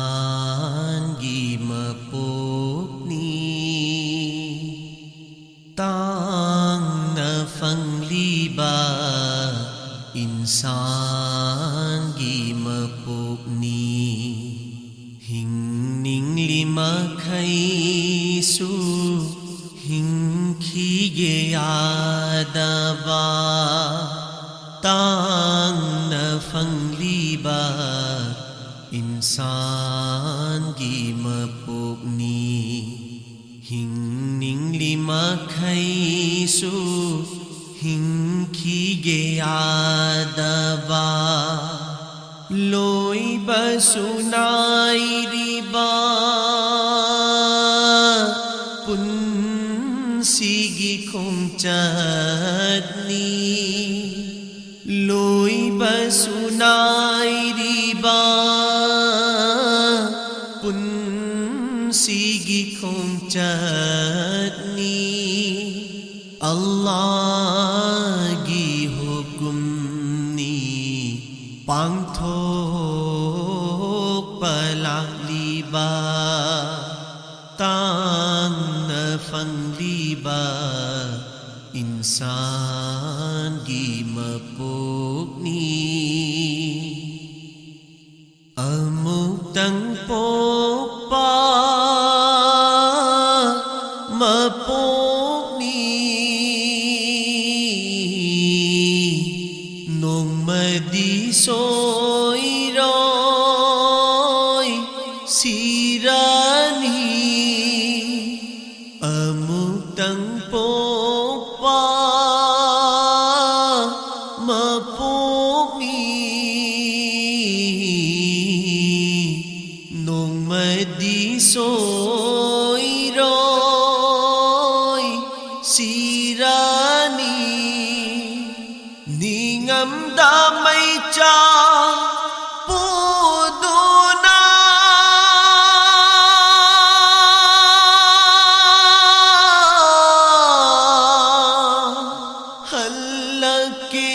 इंसानगी मपोकनी तांग न फंगलीबा इंसानगी मपोकनी हिंगनिंग लिमा खैसु हिंखीगे यादबा तांग न फंगलीबा इंसान की मपोकनी हिंगनिंग लिमा खैसु हिंखीगे यादबा लोई बसुनाई रिबा पुंसीगी खोंचतनी लोई बसुनाई रिबा पुंसीगी खोंचतनी अल्लाह की हुकुमनी पांगथोक पलालीबा तांग न फंगलीबा इंसान की मपोकनी अमुक तंग पोकपा मपोकनी नोंगमदी सोइरोय सिरानी अमुक तंग पोकपा मपोकनी नोंगमदी सोइरोय सिरानी निंगम दामै चा पुदुना हल्लके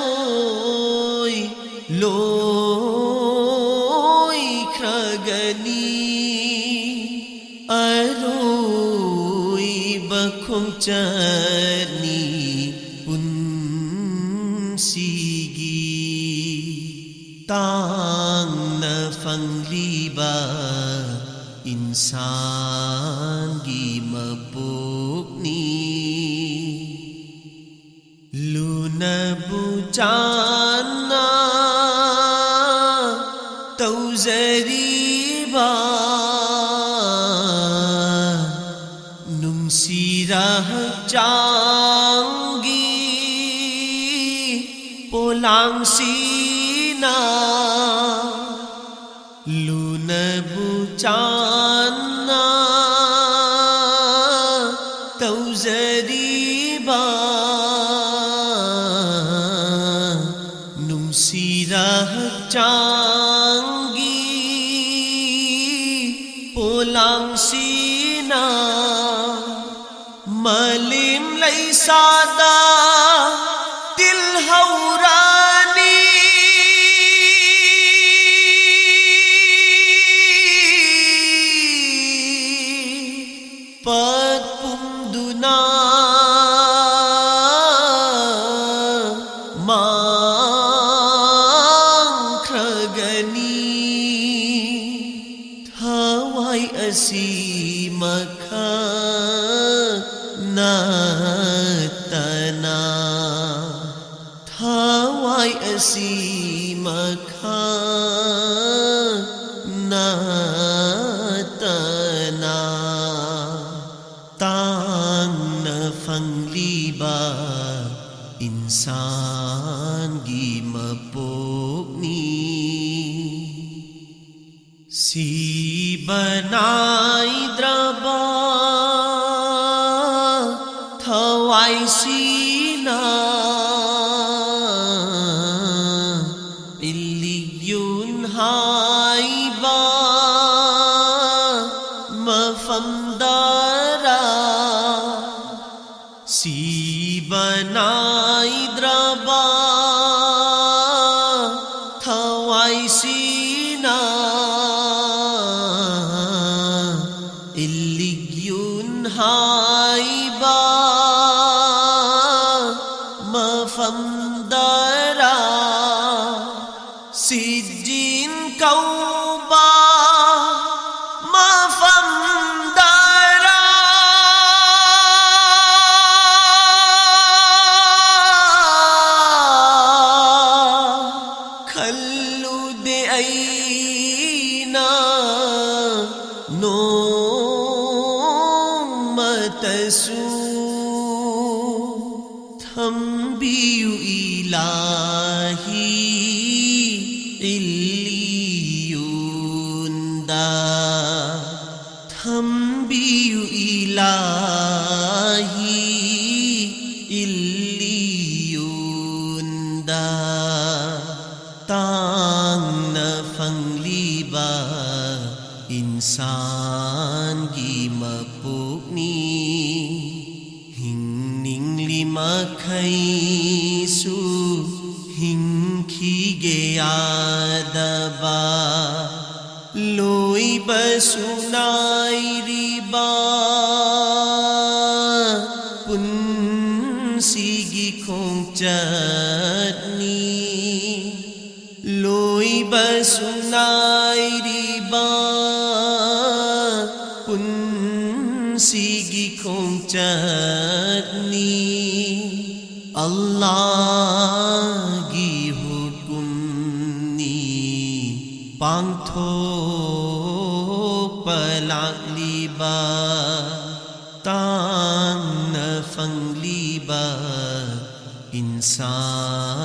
याररोय लोय खगनी अरोय बखुंचनी पुंसीगी तांग न फंगलीबा इंसान की मपोकनी लून बुचाना तौजरीबा नुंसीराह चांगी पोलांगसीना लून बुचाना तौजरीबा नुंसीराह चांगी पोलांगसीना मलिम लैसादा दिल हौरानी पद पुंदुना मांख्रगनी थवाई असी मखा नतना थवाई असी मखा नतना तांग न फंगलीबा इंसान की मपोकनी सी बनाई द्रबा थवाई सीना इल्लियुन हाइबा मफमदारा सी बनाई द्रबा था ꯑꯩꯅ ꯅꯣꯡꯃꯇꯁꯨ ꯊꯝꯕꯤꯌꯨ ꯏꯂꯥꯍꯤ ꯏꯜꯂꯤꯌꯨꯟꯗ ꯊꯝꯕꯤꯌു 이라히 일리윤다 땅나 팡리바 인산기 마복니 힝닝리마카이수 힝키게야다바 로이바수나이리바 punsi khongchatni loiba sunai riba punsi khongchatni Allah gi hukum ni pangthok palak liba tang na phang liba insan